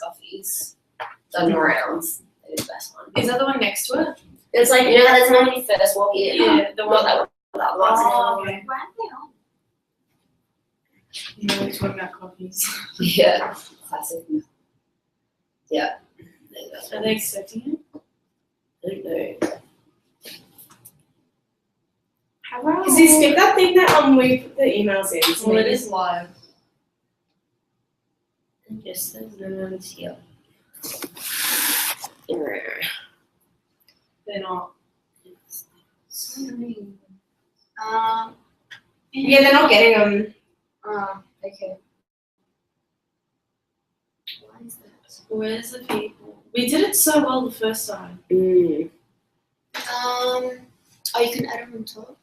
coffees. Done the rounds. It is the best one. Is that the one next to it? It's like, you know, that's when you first walk in. Yeah, the one that one. That one. Oh, okay. Why aren't they on? Yeah, we're talking about coffees. Yeah. Classic. Yeah. Are they accepting it? I don't know. Is he skip that thing that we put the emails in? Well, it is live. Yes, there's no one's here. They're not. So annoying. Yeah, they're not getting them. Okay. Why is that? Where's the people? We did it so well the first time. Mm. Oh, you can add them on top.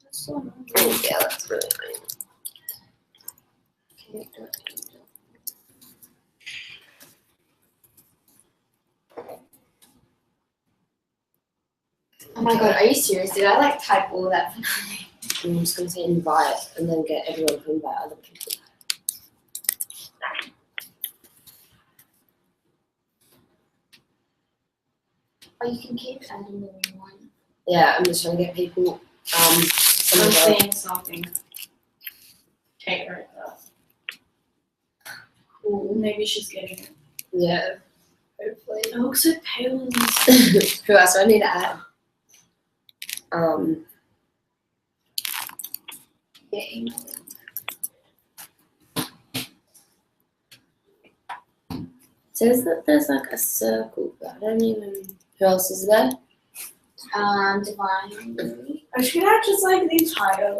That's so annoying. Oh, yeah, that's really annoying. Okay. Oh my god, are you serious? Did I like type all that? I'm just going to say invite and then get everyone to invite other people. Oh, you can keep adding the new one. Yeah, I'm just trying to get people. I'm Some of the, seeing something. Take her at Cool. Maybe she's getting it. yeah. Hopefully. It looks so pale in this. Who else do I need to add? Yeah. Says that there's like a circle, but I don't even. Who else is there? Divine. I should have just like the entire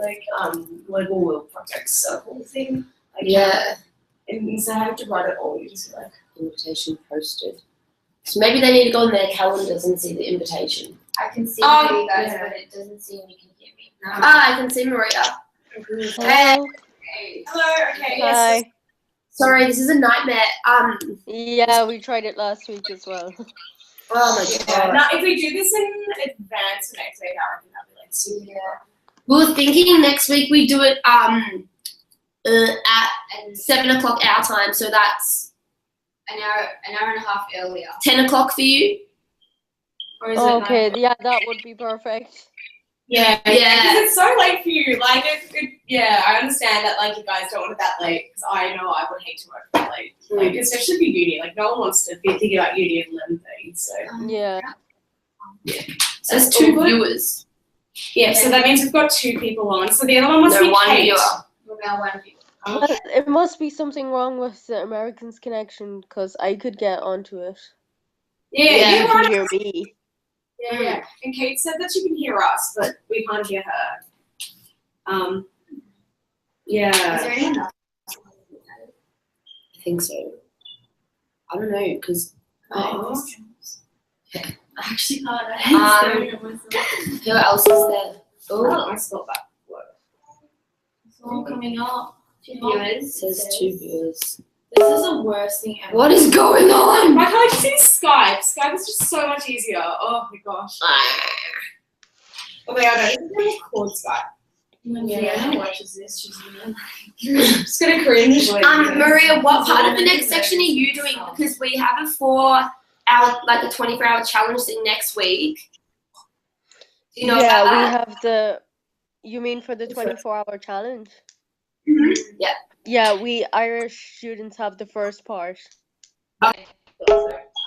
Lego Wheel Project circle thing. Like, Yeah. And instead of having to write it all, you just like. Invitation posted. So maybe they need to go on their calendars and see the invitation. I can see Oh, you guys, yeah. but it doesn't seem you can hear me. No. Ah, I can see Maria. Hello. Hello. Okay. Yes. Hi. Sorry, this is a nightmare. Yeah, we tried it last week as well. Oh my Yeah. god. Now, if we do this in advance next week, I reckon that'll be like super. Yeah. We were thinking next week we do it at And 7 o'clock our time, so that's an hour and a half earlier. 10 o'clock for you. Or is Okay, it 9? yeah, that would be perfect. Yeah. Yeah. Because it's so late for you. Like, yeah, I understand that like you guys don't want it that late because I know I would hate to work that late. Like, especially for uni. Like, no one wants to be thinking about uni at 11:30. So. Yeah. So there's That's 2 all good. viewers. Yeah. So that means we've got 2 people on. So the other one must No, be 1 Kate. viewer. We're now one viewer. Okay. It must be something wrong with the Americans connection because I could get onto it. Yeah. Yeah, You You are. can hear me. Yeah. And Kate said that she can hear us, but we can't hear her. Yeah. Is there any other? I think so. I don't know, because Oh. I actually can't. who else is there? Oh, I spelled that word. It's all coming up. 2 viewers. it says 2 viewers. This is the worst thing ever. What is going on? Why can't I just use Skype? Skype is just so much easier. Oh my gosh. Oh my god, I didn't record Skype. When Fiona watches this, she's just gonna cringe. Maria, what part of the next section are you doing? Because we have a 4-hour, like a 24-hour challenge thing next week. Do you know yeah, about we that? have the. You mean for the 24-hour challenge? Yeah. Yeah, we Irish students have the first part.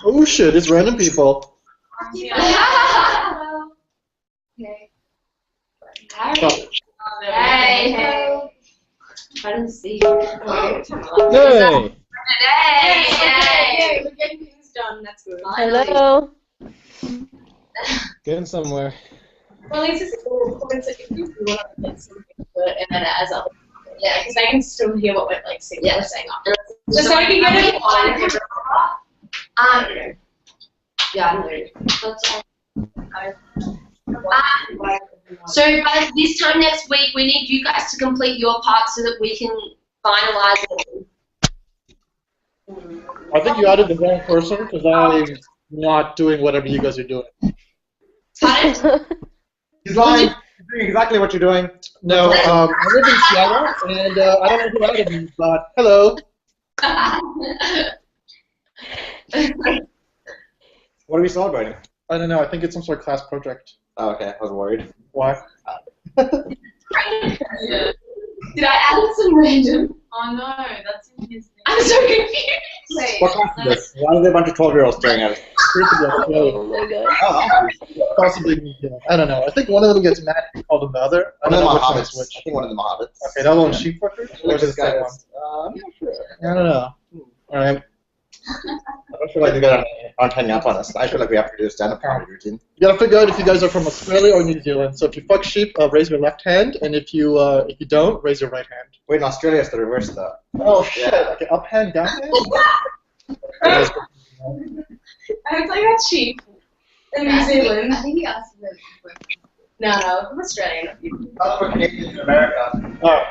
Oh shit, it's random people. Okay. Hey. Hey. I didn't see you. Hey! Hey. We're getting things done. That's good. Hello. Getting somewhere. Well, at least it's cool. It's like if you want to like something good and then it adds up. Yeah, because I can still hear what we're like saying. Yeah. Saying up. Just so we can get it on. Yeah, I know. So by this time next week, we need you guys to complete your part so that we can finalize it. I think you added the wrong person because I'm not doing whatever you guys are doing. Pardon? He's lying. He's doing exactly what you're doing. No, I live in Seattle and I don't know who added me, but hello. What are we celebrating? I don't know. I think it's some sort of class project. Oh, okay. I was worried. Why? Did I add some random? Oh no, that's in his name. I'm so confused. Wait, What class is this? Why are there a bunch of 12-year-olds staring at us? Oh my god. Oh, Possibly me. Yeah. I don't know. I think one of them gets mad if you call them the other. I one of don't them know which one's Mohammeds. which. I think one of them Mohammeds. Okay, that one's sheep fuckers? Or Look is at it this the guy. second one? I'm not sure. I don't know. Alright. I don't feel like you guys aren't hanging up on us. I feel like we have to do a stand-up comedy routine. You gotta figure out if you guys are from Australia or New Zealand. So if you fuck sheep, raise your left hand, and if you don't, raise your right hand. Wait, in Australia it's the reverse though. Oh shit! Okay, up hand, down hand. I hope I got sheep in New Zealand. I think he asked about No, I'm Australian. That's for Canadians in America. Oh,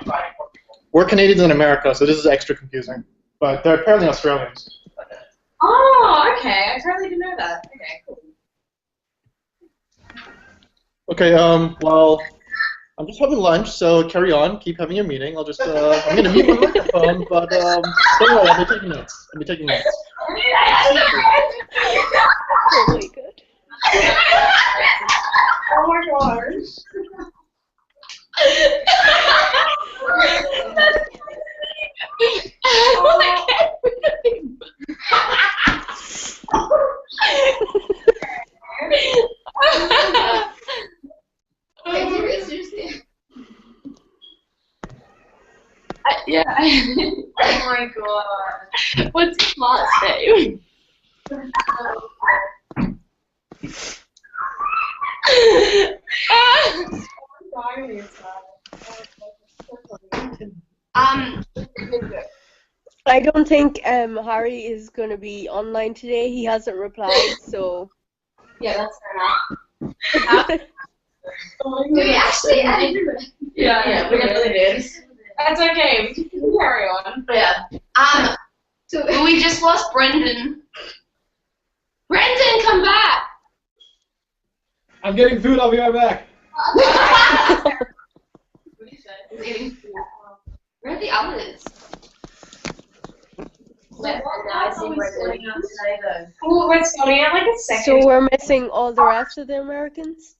we're Canadians in America, so this is extra confusing. But they're apparently Australians. Oh, okay. I totally didn't know that. Okay, cool. Okay, well, I'm just having lunch, so carry on. Keep having your meeting. I'll just, I'm gonna mute my microphone, but don't worry, I'll be taking notes. I'll be taking notes. Oh my god. Oh my gosh. seriously. Yeah. Oh my god. What's his last name? I don't think Harry is going to be online today. He hasn't replied, so. Yeah, that's fair enough. Do we actually add it? Yeah, we definitely did. That's okay. We can carry on. Yeah. So We just lost Brendan. Brendan, come back! I'm getting food. I'll be right back. Where are the others? Oh, we're starting at like a second. So we're missing all the rest of the Americans?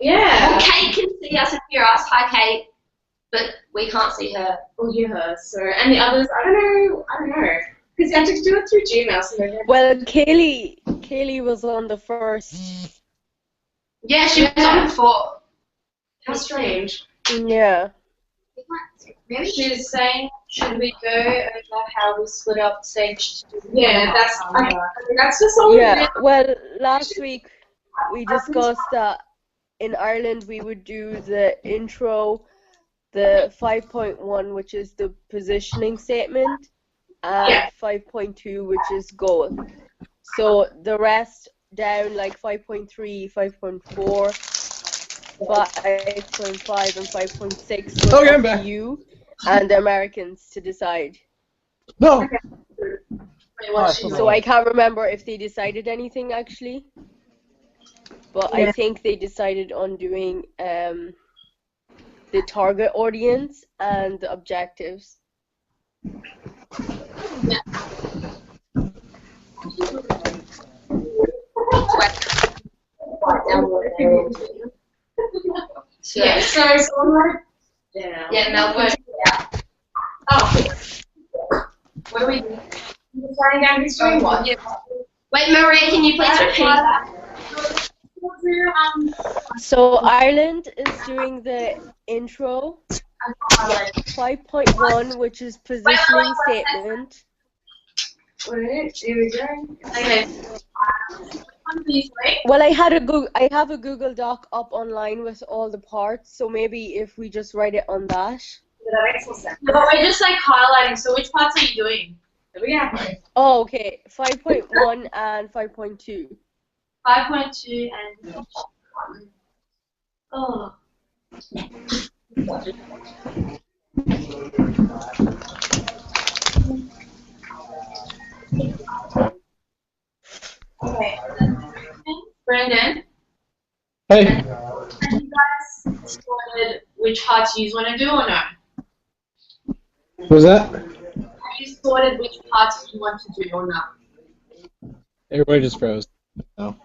Yeah. Well, Kate can see us and hear us. Hi, Kate. But we can't see her. We'll hear her. So, and the others, I don't know. Because you have to do it through Gmail. So they're Well, Kaylee was on the first. Yeah, she was on before. how strange. Yeah. maybe She's saying, should we go over how we split up stage 2? Yeah, I mean, that's just all. Yeah. Well, last week we discussed that in Ireland we would do the intro, the 5.1, which is the positioning statement, and 5.2, which is goal. So the rest down, like 5.3, 5.4, 5.5, and 5.6 was Okay, I'm up back. to you and the Americans to decide. No. So I can't remember if they decided anything actually, but I think they decided on doing the target audience and the objectives. Yeah, so someone. Yeah, Melbourne. Oh. What do we do? We're starting down the stream one. Wait, Maria, can you please repeat? So Ireland is doing the intro, 5.1, which is positioning statement. Wait, here we go. Okay. Well, I have a Google Doc up online with all the parts, so maybe if we just write it on that. That makes more sense. No, but we're just like highlighting. So which parts are you doing? Yeah. Oh, okay. 5.1 and 5.2. 5.2 and. Oh. Okay. Brandon, Hey. have you guys sorted which parts you want to do or no? What's that? Have you sorted which parts you want to do or not? Everybody just froze. No.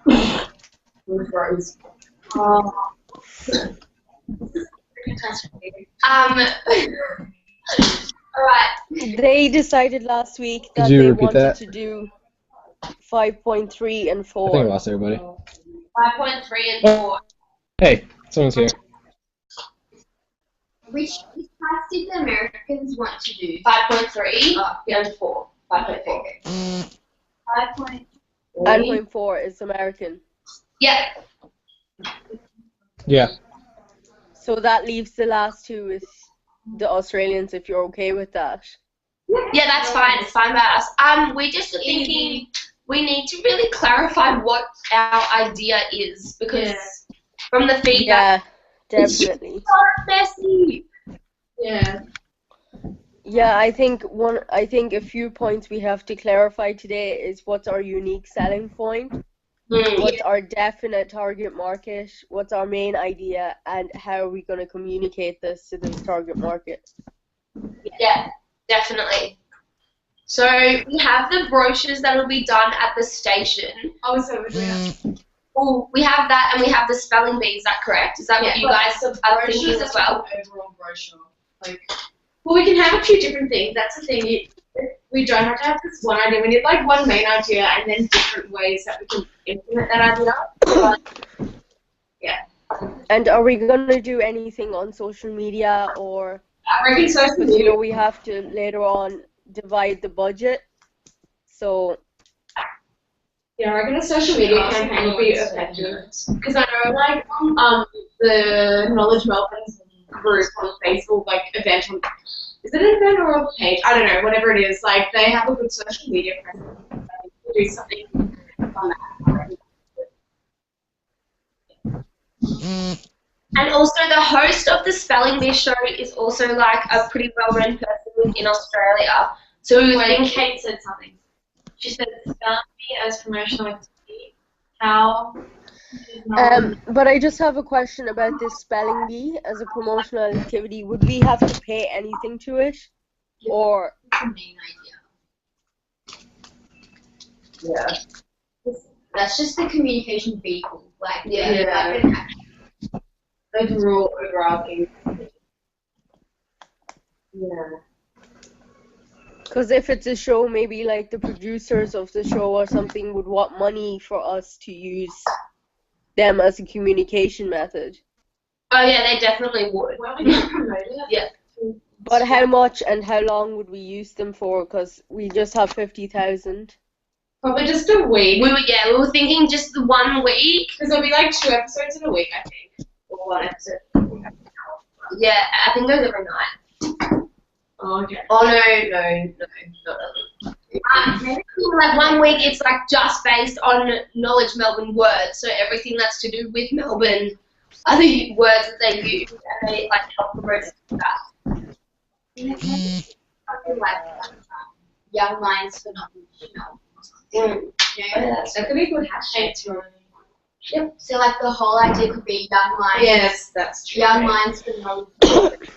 We froze. Alright. They decided last week that you they repeat wanted that? to do 5.3 and I think I 4. lost everybody. 5.3 and 4. Hey, someone's here. Which class did the Americans want to do? 5.3 Oh. and 4. 5.4. 5.3. And 0.4 is American. Yeah. Yeah. So that leaves the last two with the Australians, if you're okay with that. Yeah, that's fine. It's fine by us. We're just thinking we need to really clarify what our idea is because from the feedback, Yeah, definitely. it's so messy. Yeah. Yeah, I think a few points we have to clarify today is what's our unique selling point, what's our definite target market, what's our main idea, and how are we going to communicate this to this target market. Yeah, definitely. So we have the brochures that will be done at the station. Oh, so we have Oh, we have that, and we have the spelling bee. Is that correct? Is that what you guys are thinking as well? Overall brochure. Well, we can have a few different things. That's the thing. We don't have to have this one idea. We need like one main idea and then different ways that we can implement that idea. And are we going to do anything on social media or, I reckon social because media. we have to later on divide the budget, so Yeah, I reckon a social media campaign would be effective. Because I know, like, the Knowledge Melbourne's group on Facebook, like, event on, is it an event or a page? I don't know, whatever it is. Like, they have a good social media presence. Do something on that. And also, the host of the Spelling Bee show is also like a pretty well-known person in Australia. So we Wait, think Kate said something. She said spelling bee as promotional activity. How? but I just have a question about this spelling bee as a promotional activity. Would we have to pay anything to it, or The main idea. Yeah. That's just the communication vehicle. Like, Yeah. like an action. Overall, overarching. Yeah. because if it's a show, maybe like the producers of the show or something would want money for us to use them as a communication method. oh yeah, they definitely would. Well, we can promote it. Yeah. But how much and how long would we use them for? Because we just have 50,000. Probably just a week. We were thinking just the 1 week. Because there'll be like 2 episodes in a week, I think. Or 1 episode. Yeah, I think those every night. Oh, okay. Oh no, maybe like 1 week it's like just based on Knowledge Melbourne words, so everything that's to do with Melbourne are the words that they use and they like help promote that. Something like young minds for knowledge. That could be a good hashtag too. Yep. So like the whole idea could be young minds. Yes, that's true. Young minds for knowledge.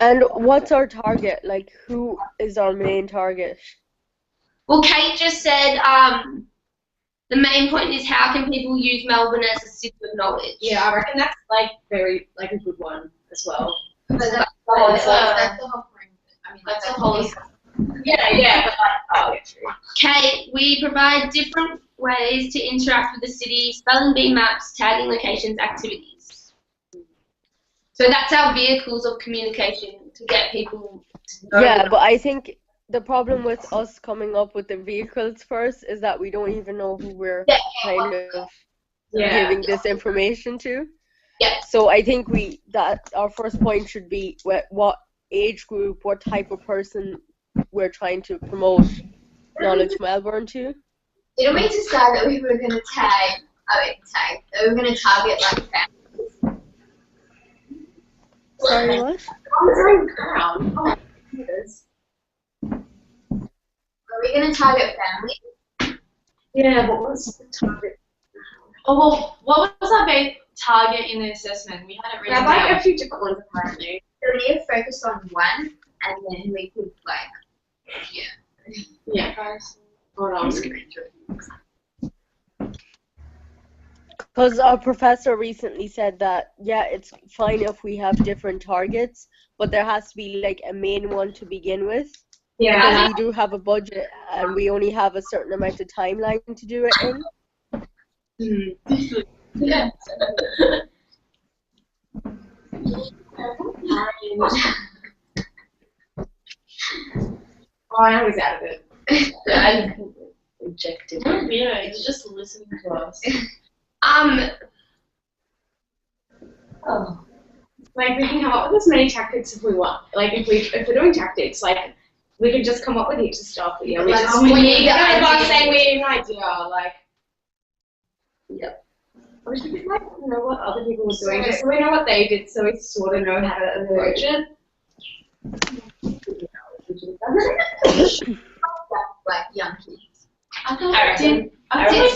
And what's our target? Like, who is our main target? Well, Kate just said the main point is how can people use Melbourne as a city of knowledge? Yeah, I reckon that's like very like a good one as well. But that's That's the whole point. I mean, That's like, a whole. Yeah, but like, oh, yeah, true. Kate, we provide different ways to interact with the city, spelling bee maps, tagging locations, activities. So that's our vehicles of communication to get people to know. Yeah, but I think the problem with us coming up with the vehicles first is that we don't even know who we're kind of Yeah. giving this information to. Yeah. So I think that our first point should be what age group, what type of person we're trying to promote Knowledge Melbourne to. didn't we decide that we were going to that we were going to target like families? Sorry, what? On the ground. Oh, yes. Were we going to target families? Yeah, what was the target? Oh, well, what was our base target in the assessment? We had it We written had like down. a few different ones apparently. So we need to focus on one, and then we could like, Yeah. Hold on. Because our professor recently said that, yeah, it's fine if we have different targets, but there has to be like a main one to begin with. Yeah. Because we do have a budget and we only have a certain amount of timeline to do it in. Yeah. Oh, I was out of it. I rejected. Yeah, you're just listening to us. Oh. Like, we can come up with as many tactics if we want. Like, if we're doing tactics, like, we can just come up with heaps of stuff. But yeah, we Like, just we we need need the about idea. saying we need an idea. Like, Yep. I wish we could like know what other people were doing, just so we know what they did, so we sort of know how to approach it. Like young kids. I thought I reckon. I reckon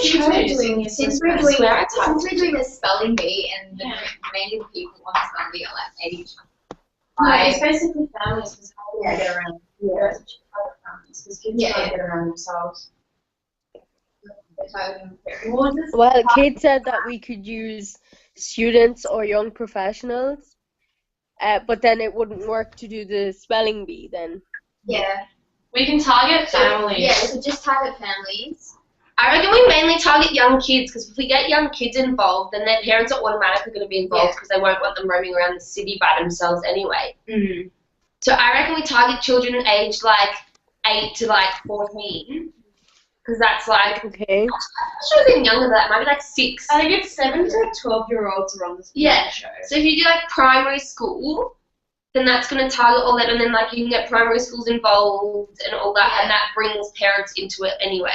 Since we're doing the spelling bee and the Yeah. mainly the people on the spelling bee are like 80. No, it's basically families because how do they get around? Yeah. Families because kids Yeah. can't get around themselves. Well, Kate said that we could use students or young professionals, but then it wouldn't work to do the spelling bee then. Yeah. We can target families. Yeah, we could just target families. I reckon we mainly target young kids because if we get young kids involved, then their parents are automatically going to be involved because they won't want them roaming around the city by themselves anyway. Mm. So I reckon we target children aged like 8 to like 14 because that's like, Okay. I'm sure even younger than that, maybe like 6. I think it's 7 to 12-year-olds are on this Yeah. show. So if you do like primary school, then that's going to target all that, and then like you can get primary schools involved and all that, and that brings parents into it anyway.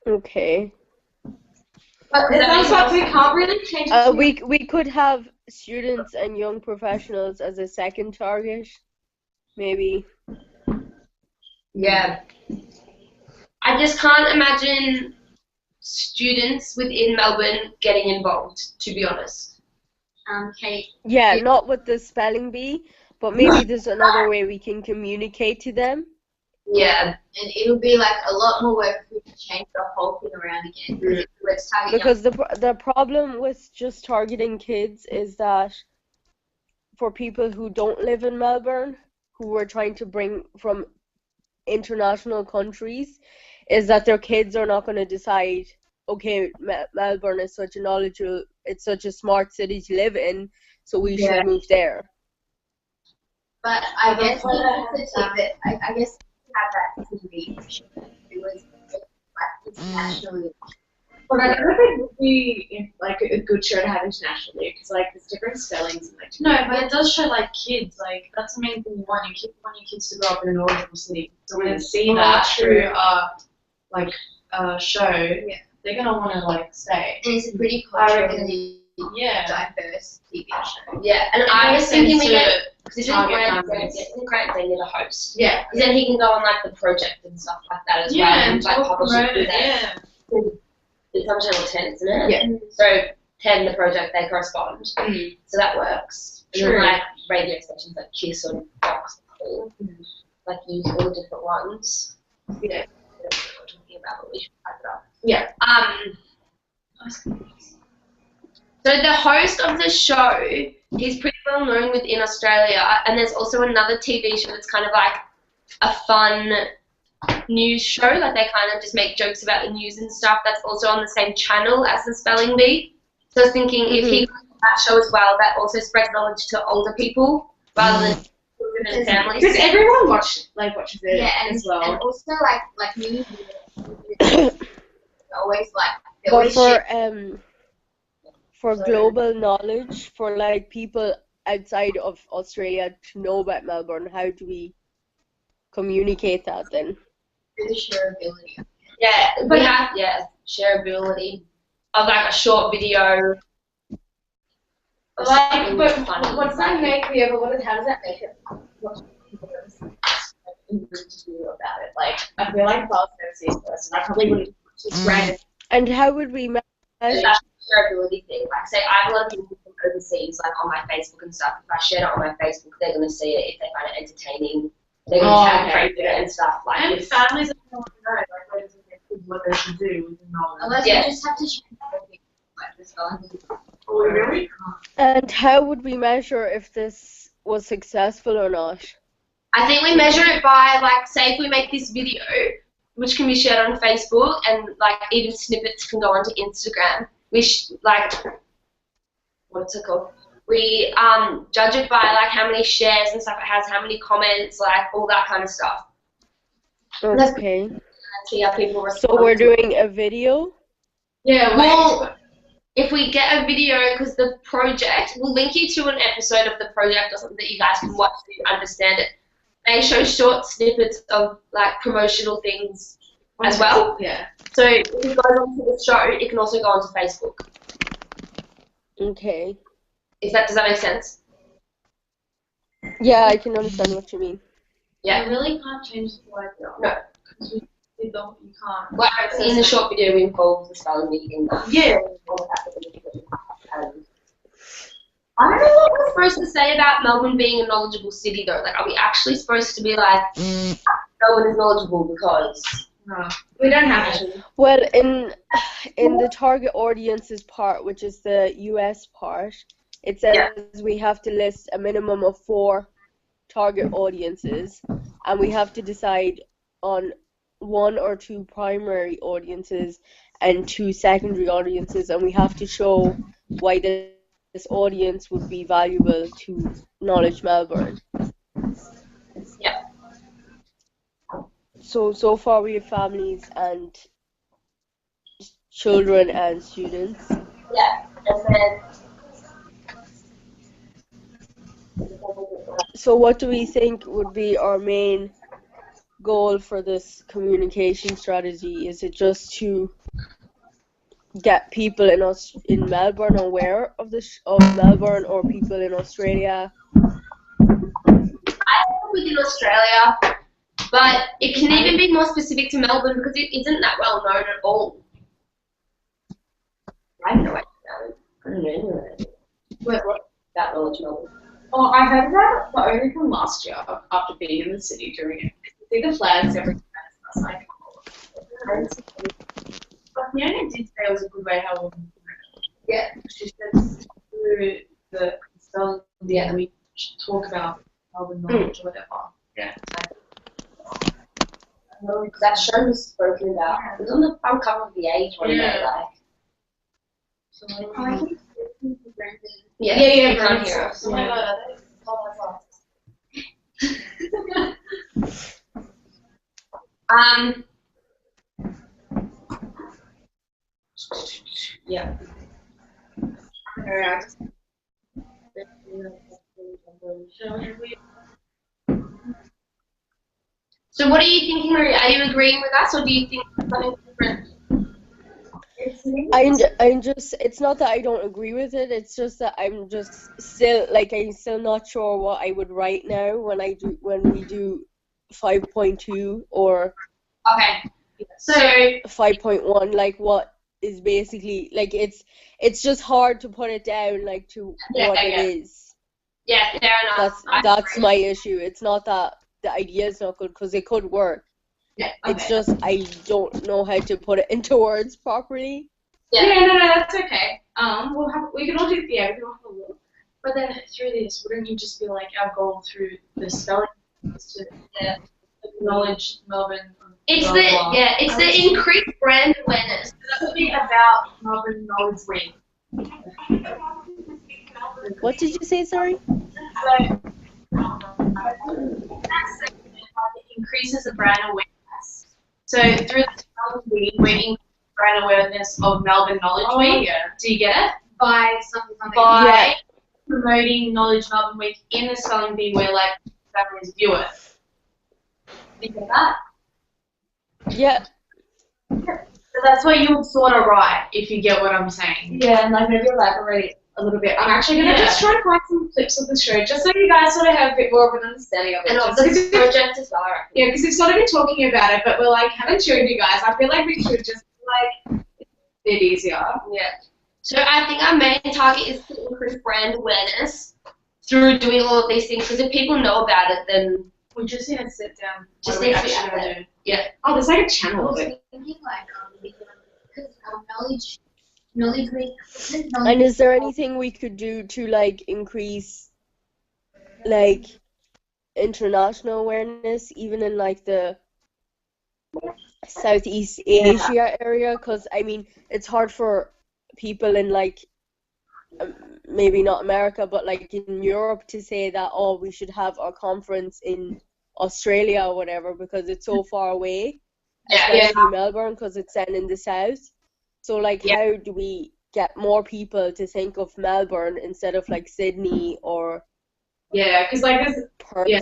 Okay. But it sounds like we can't really change it. We could have students and young professionals as a second target, maybe. Yeah. I just can't imagine students within Melbourne getting involved, to be honest. Kate. Yeah, not with the spelling bee, but maybe there's another way we can communicate to them. Yeah. And it'll be like a lot more work if we can change the whole thing around again. Because let's target Because the problem with just targeting kids is that for people who don't live in Melbourne, who we're trying to bring from international countries, is that their kids are not going to decide, okay, Melbourne is such a knowledgeable, it's such a smart city to live in, so we should move there. But I guess we need to take it. I guess have that TV it was like internationally. But I don't know if it would be like a good show to have internationally because like there's different spellings and like. No, but it does show like kids. Like that's the main thing you want. You want your kids to grow up in a knowledgeable city. So when they see that through show, they're gonna want to like stay. And it's a pretty I culturally diverse TV show. Yeah, and I was thinking we get, because isn't target Grant Daniel the host? Yeah. Because then he can go on like the project and stuff like that as well, and like publish it through there. It's on Channel 10, isn't it? Yeah. So 10, the project, they correspond. So that works. And then, like radio stations like Kiss or Fox, like use all the different ones. Yeah. We're talking about, but we should type it up. Yeah. So the host of the show, he's pretty well known within Australia, and there's also another TV show that's kind of like a fun news show, like they kind of just make jokes about the news and stuff. That's also on the same channel as the Spelling Bee. So I was thinking if he does that show as well, that also spreads knowledge to older people rather than children and families. Because everyone watches it and as well. And also like me, always like they But always share for global knowledge, for like people outside of Australia to know about Melbourne, how do we communicate that then? the shareability. Yeah, we have shareability of like a short video. Like, but what's that make me? But how does that make it? What to do about it? Like, I feel like if I was an overseas person, I probably wouldn't just random. And how would we measure? That shareability thing. Like, say I have a lot of people from overseas, like on my Facebook and stuff. If I share it on my Facebook, they're gonna see it. If they find it entertaining, they're gonna tag friends in it and stuff. Like, And it's, families are going to know. what they should do within Melbourne. Unless Yeah. you just have to change everything, like the spelling bee. Oh, really? And how would we measure if this was successful or not? I think we measure it by, like, say if we make this video, which can be shared on Facebook, and, like, even snippets can go onto Instagram. What's it called? We judge it by, like, how many shares and stuff it has, how many comments, like, all that kind of stuff. Okay. And see how people respond. So we're doing a video? Yeah, Well, if we get a video, because the project, we'll link you to an episode of the project or something that you guys can watch so you understand it. They show short snippets of, like, promotional things as well. Yeah. So if it goes onto the show, it can also go onto Facebook. Okay. Does that make sense? Yeah, I can understand what you mean. Yeah. You really can't change the word though. No. Because you can't. Like, in the short video, we involve the spelling bee in that. Yeah. I don't know what we're supposed to say about Melbourne being a knowledgeable city, though. Like, are we actually supposed to be like, Melbourne is knowledgeable because... No, we don't have to. Well, in the target audiences part, which is the US part, it says we have to list a minimum of 4 target audiences, and we have to decide on 1 or 2 primary audiences and 2 secondary audiences, and we have to show why this audience would be valuable to Knowledge Melbourne. Yeah. So far we have families and children and students. Yeah. And then... So what do we think would be our main goal for this communication strategy? Is it just to get people in Melbourne aware of Melbourne, or people in Australia? I think within Australia, but it can even be more specific to Melbourne because it isn't that well known at all. I have no idea. I don't know anything Wait, what? about Knowledge Melbourne. Oh, I heard about it, but only from last year after being in the city during it. I see the flags every time. I was like, but Fiona did say it was a good way how we Yeah. She said through the spelling bee and we should talk about Melbourne knowledge or whatever. Yeah. That show was spoken about. It was on the front cover of The Age one day, like. So, Yeah, yeah, you can't hear us. Oh my god, Yeah. So what are you thinking, Maria? Are you agreeing with us, or do you think something different? I'm just, it's not that I don't agree with it, it's just that I'm still not sure what I would write now when we do 5.2 or Okay. So 5.1, like what is basically, like it's just hard to put it down like to what it is. yeah, fair enough. That's my issue. It's not that the idea is not good, because it could work. Yeah. It's just I don't know how to put it into words properly. Yeah, no, that's okay. We can all do we can all have a look. But then through this, wouldn't you just be like our goal through the spelling is to acknowledge Melbourne? It's blah, the blah. it's the increased brand awareness. So that would be about Melbourne Knowledge Week. What did you say, sorry? So it increases the brand awareness. So through the spelling bee, we're increasing brand awareness of Melbourne Knowledge Week. Yeah. Do you get it? By something. By Yeah. promoting Knowledge Melbourne Week in the spelling bee where like families view it. Do you get that? Yeah. So that's what you would sort of write if you get what I'm saying. Yeah, and like maybe elaborate A little bit. I'm actually gonna just try and find some clips of the show just so you guys sort of have a bit more of an understanding of it. And of Just the 'cause project as well. yeah, because we've sort of been talking about it, but we're like haven't showed you guys. I feel like we should just like a bit easier. Yeah. So I think our main target is to increase brand awareness through doing all of these things. Because if people know about it, then We just need to sit down. Just What are we need to be actually out gonna there. do? Yeah. Oh, there's like a I channel of was it. thinking like because knowledge week. And is there anything we could do to like increase like international awareness, even in like the Southeast Asia area? Because I mean, it's hard for people in like maybe not America, but like in Europe to say that, oh, we should have our conference in Australia or whatever because it's so far away, especially Melbourne because it's then in the south. So like, how do we get more people to think of Melbourne instead of like Sydney or Yeah, because like there's Perth? Yeah,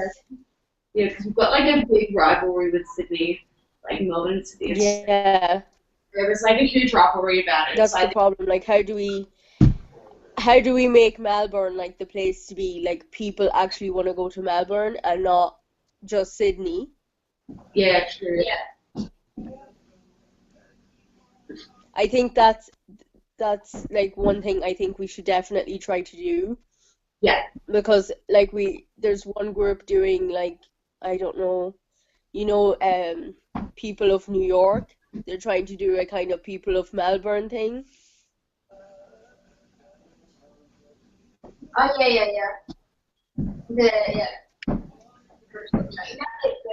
because we've got like a big rivalry with Sydney, like Melbourne and Sydney. Yeah, There was like a huge rivalry about it. that's So the problem. Like, how do we make Melbourne like the place to be? Like, people actually want to go to Melbourne and not just Sydney. yeah, true. Yeah. I think that's like one thing I think we should definitely try to do. Yeah. Because like there's one group doing like, I don't know, People of New York. They're trying to do a kind of People of Melbourne thing. Oh yeah.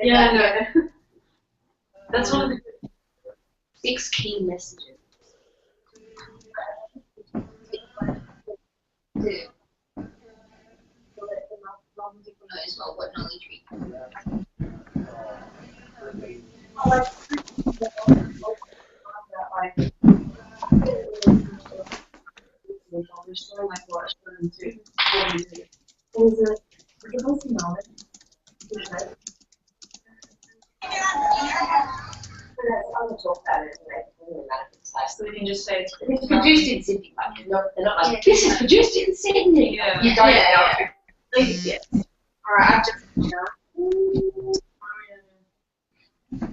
Yeah, no. That's one of the 6 key messages. So that the Melbourne people know as well what knowledge we have. So we can just say it's It's produced in Sydney. Like, they're not like, this is produced in Sydney. Yeah. You don't Yeah, know. yeah. Alright, I've just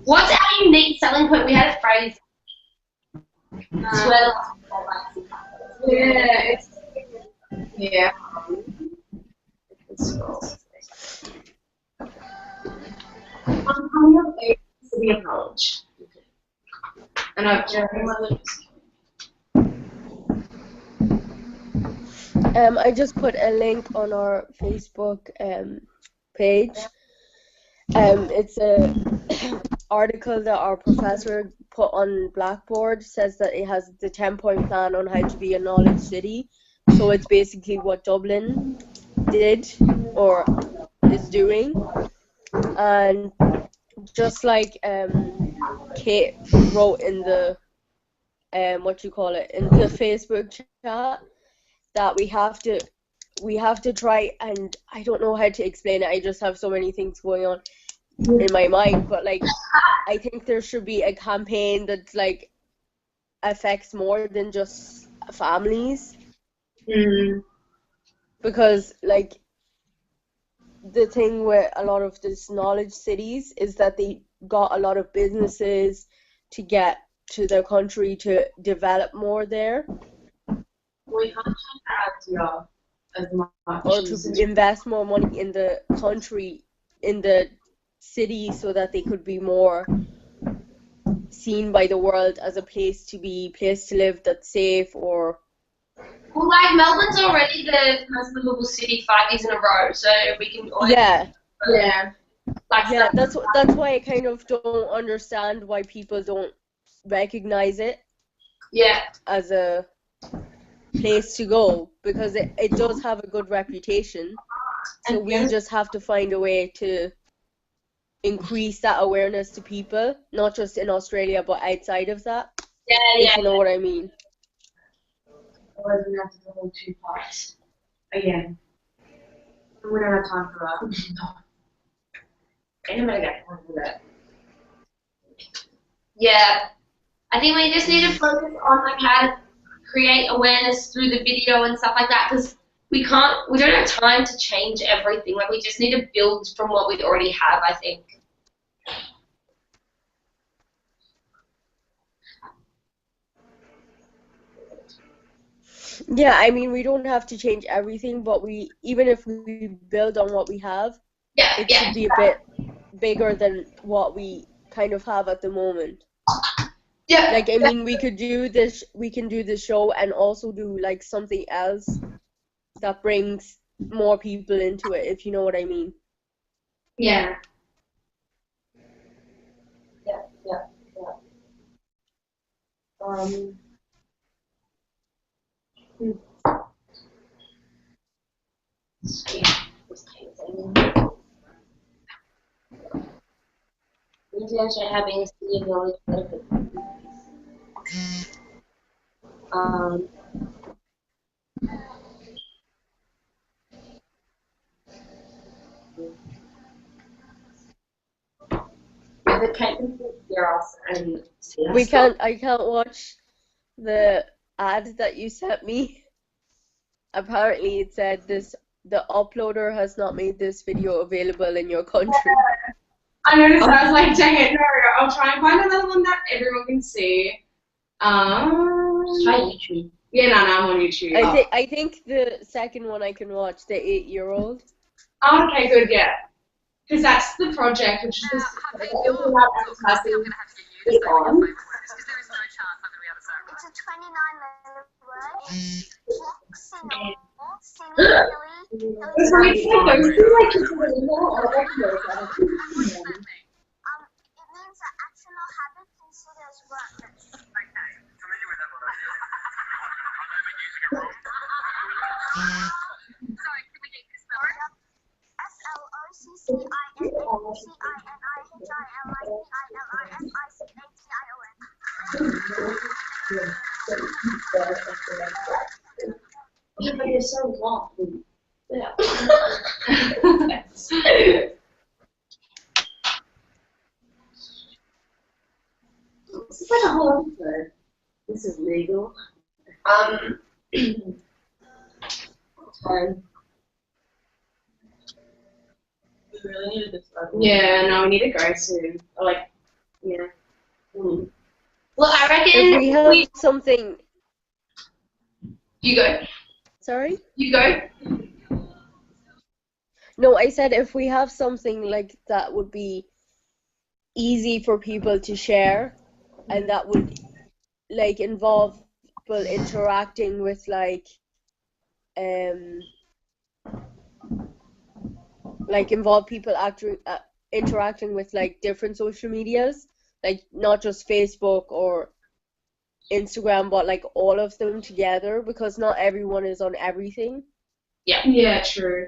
What's our unique selling point? We had a phrase. Swell. yeah. I'm of age to be of knowledge. And I've I just put a link on our Facebook page. It's a article that our professor put on Blackboard. Says that it has the 10-point plan on how to be a knowledge city. So it's basically what Dublin did or is doing. And just like Kate wrote in the in the Facebook chat, that we have to try, and I don't know how to explain it. I just have so many things going on in my mind, but like I think there should be a campaign that like affects more than just families. Because like the thing with a lot of these knowledge cities is that they got a lot of businesses to get to their country to develop more there, We can't change our idea as much. or to invest more money in the country, in the city, so that they could be more seen by the world as a place to live that's safe. Or Well, like Melbourne's already the most livable city 5 years in a row, so we can always yeah, like that's why I kind of don't understand why people don't recognize it as a place to go, because it does have a good reputation. So we just have to find a way to increase that awareness to people, not just in Australia but outside of that. If you know what I mean. Otherwise, we have to do the whole 2 parts again. We don't have time for that. Anybody got time for that? Yeah. I think we just need to focus on like how to create awareness through the video and stuff like that, because we don't have time to change everything. Like we just need to build from what we already have, I think. Yeah, I mean, we don't have to change everything, but even if we build on what we have, it should be a bit bigger than what we kind of have at the moment. Yeah. Like, I mean, we can do the show and also do like something else that brings more people into it, if you know what I mean. Yeah. Intention having a city of knowledge benefit. The Caitlin girls and I can't watch the ad that you sent me. Apparently it said the uploader has not made this video available in your country. I noticed. I was like, dang it, no, I'll try and find another one that everyone can see. try YouTube. Yeah, no, I'm on YouTube. I think the second one I can watch, the 8-year-old. Oh, okay, good, yeah. Because that's the project, which is this. I'm gonna have to get used to it for 5 words, because there is no chance I'm gonna be able to say it. It's a 29-letter word. It's like those two, like, just a little or like those other two. It means an action or habit considered as work. Okay, familiar with that one? Sorry, can we get this spelled? Yeah, but it's so long. Yeah. This is like a whole episode. This is legal. We really needed this level. Yeah, no, we need to go soon. Or like, yeah. Well, I reckon If we have something. You go. Sorry? You go. No, I said if we have something like that would be easy for people to share, and that would like involve people interacting with involve people interacting with like different social medias, like not just Facebook or Instagram, but like all of them together, because not everyone is on everything. Yeah, true.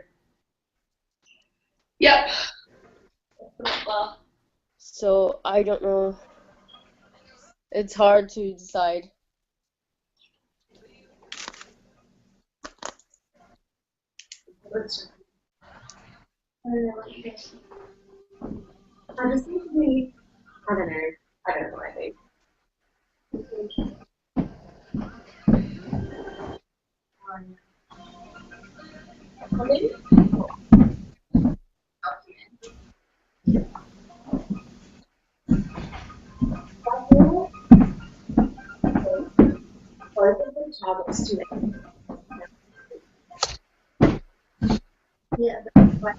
Yep. So I don't know. It's hard to decide. I just think I don't know. I don't know what I think. Yeah, that's what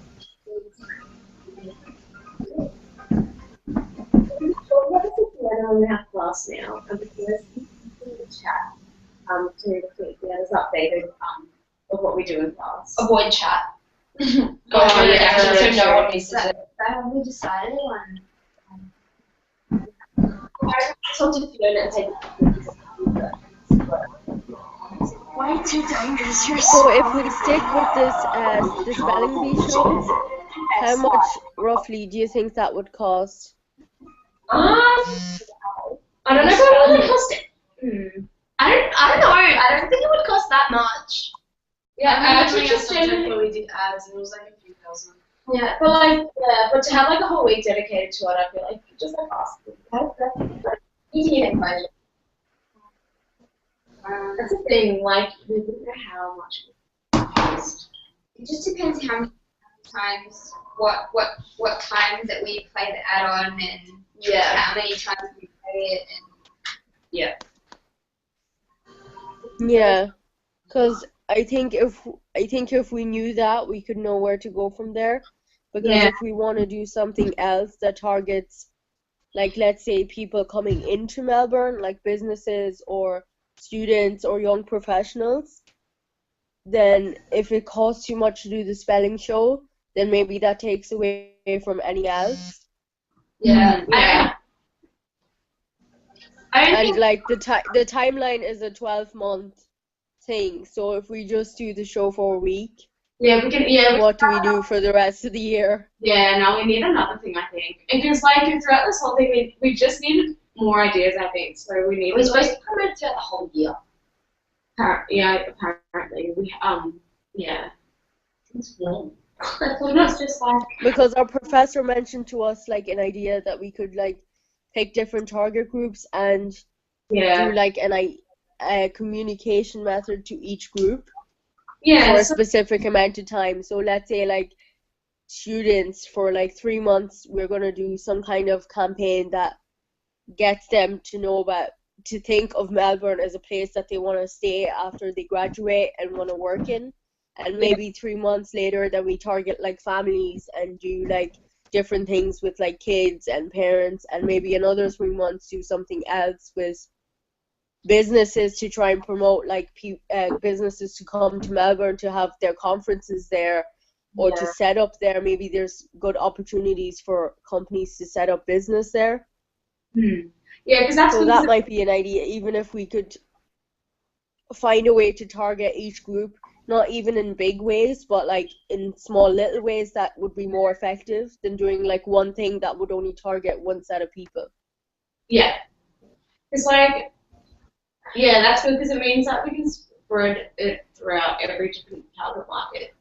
we have class now, and because in the chat, to the pianos updated of what we do in class. Avoid chat. Oh, yeah, so true. no one misses it. That we decided on. I talked to Fiona and said, Way too dangerous. You're So if we stick with this the spelling bee shows, how much roughly do you think that would cost? I don't know if it would cost it. I don't know. I don't think it would cost that much. Yeah, I actually just subject where we did ads and it was like a few thousand. Yeah, but to have like a whole week dedicated to it, I feel like just like ask. That's easy to budget. That's the thing, like we wouldn't know how much it would cost. It just depends how many times, what times that we play the add-on, and how many times we play it, and Yeah, because I think if we knew that, we could know where to go from there. Because Yeah. if we want to do something else that targets, like, let's say people coming into Melbourne, like businesses or students or young professionals, then if it costs too much to do the spelling show, then maybe that takes away from anything else. Yeah. Yeah. I don't And think. like the timeline is a 12-month thing. So if we just do the show for a week, Yeah, we can. Yeah, what do we do for the rest of the year? yeah. No, we need another thing, I think. And because like throughout this whole thing, we just needed more ideas, I think. So we need. We're supposed to promote it throughout the whole year. Yeah, apparently we yeah. It's warm. It's just like Because our professor mentioned to us like an idea that we could like pick different target groups and yeah, do like a communication method to each group for yeah. a So, specific amount of time. So let's say like students for like 3 months, we're gonna do some kind of campaign that gets them to know about, to think of Melbourne as a place that they want to stay after they graduate and want to work in. And maybe 3 months later, then we target like families and do like different things with like kids and parents, and maybe another 3 months do something else with businesses to try and promote like businesses to come to Melbourne to have their conferences there or to set up there. Maybe there's good opportunities for companies to set up business there. yeah, because that's So that might be an idea, even if we could find a way to target each group, not even in big ways, but like in small little ways that would be more effective than doing like one thing that would only target one set of people. yeah. It's like yeah, that's good because it means that we can spread it throughout every different target market.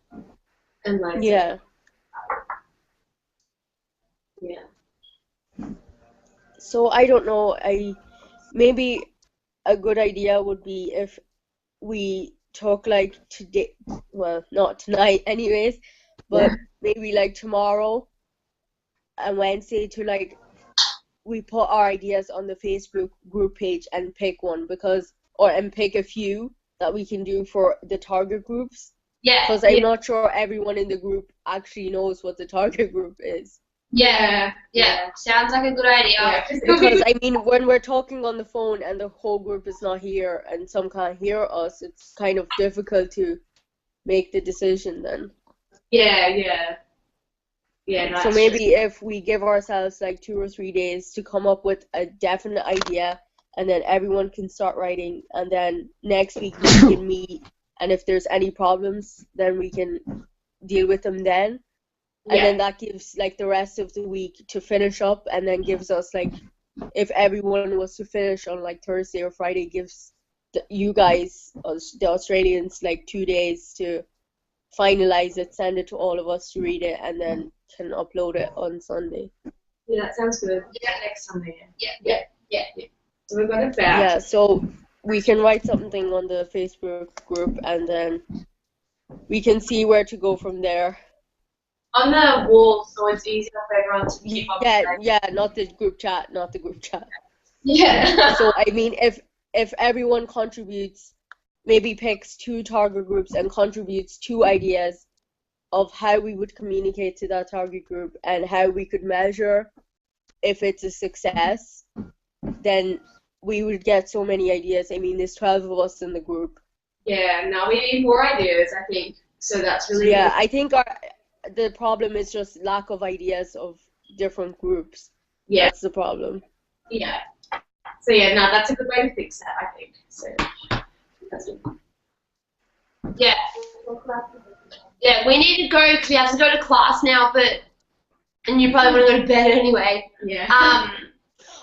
And like Yeah. yeah. So I don't know, maybe a good idea would be if we took like today, well, not tonight anyways, but maybe like tomorrow and Wednesday to like we put our ideas on the Facebook group page and pick one and pick a few that we can do for the target groups. Yeah. Because I'm not sure everyone in the group actually knows what the target group is. Yeah. Sounds like a good idea. Yeah. Because I mean, when we're talking on the phone and the whole group is not here and some can't hear us, it's kind of difficult to make the decision then. Yeah. No, So maybe if we give ourselves like 2 or 3 days to come up with a definite idea, and then everyone can start writing, and then next week we can meet, and if there's any problems, then we can deal with them then. And then that gives like the rest of the week to finish up, and then gives us like, if everyone was to finish on like Thursday or Friday, gives you guys, the Australians, like 2 days to finalize it, send it to all of us to read it, and then can upload it on Sunday. Yeah, that sounds good. Yeah. Next Sunday. Yeah. So we've got it back. Yeah, so we can write something on the Facebook group, and then we can see where to go from there. On the wall, so it's easier for everyone to keep up. Yeah, not the group chat. Yeah. So I mean, if everyone contributes, maybe picks 2 target groups and contributes 2 ideas of how we would communicate to that target group and how we could measure if it's a success, then we would get so many ideas. I mean, there's 12 of us in the group. Yeah, now we need more ideas, I think. So that's really Yeah, I think the problem is just lack of ideas of different groups. Yeah. That's the problem. Yeah. So yeah, no, that's a good way to fix that, I think. So that's good. Yeah. Yeah, we need to go because we have to go to class now, and you probably want to go to bed anyway. Yeah.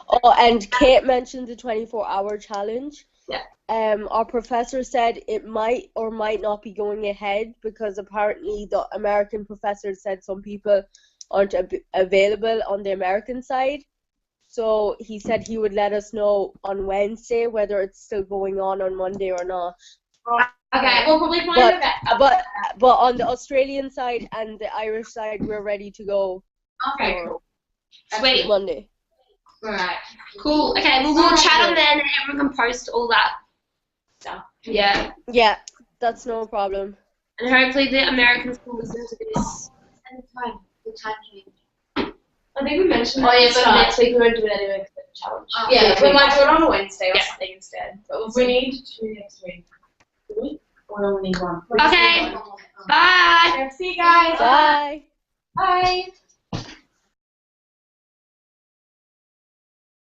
Oh, and Kate mentioned the 24-hour challenge. Yeah. Our professor said it might or might not be going ahead because apparently the American professor said some people aren't available on the American side. So he said he would let us know on Wednesday whether it's still going on Monday or not. Okay, we'll probably find out. But on the Australian side and the Irish side, we're ready to go. Okay, for cool. Sweet. Monday. Alright. Cool. Okay, well, we'll chat on there and everyone can post all that stuff. Yeah. Yeah, that's no problem. And hopefully the Americans can listen to this. the time change? I think we mentioned Oh that yeah, at the but start. next week we won't do it anyway because it's a challenge. Oh. Yeah, we might do it on a Wednesday or Yeah. something instead. But we'll We see. need 2 next week. Do we? Or do we need 1? Okay. Bye. See you guys. Bye. Bye.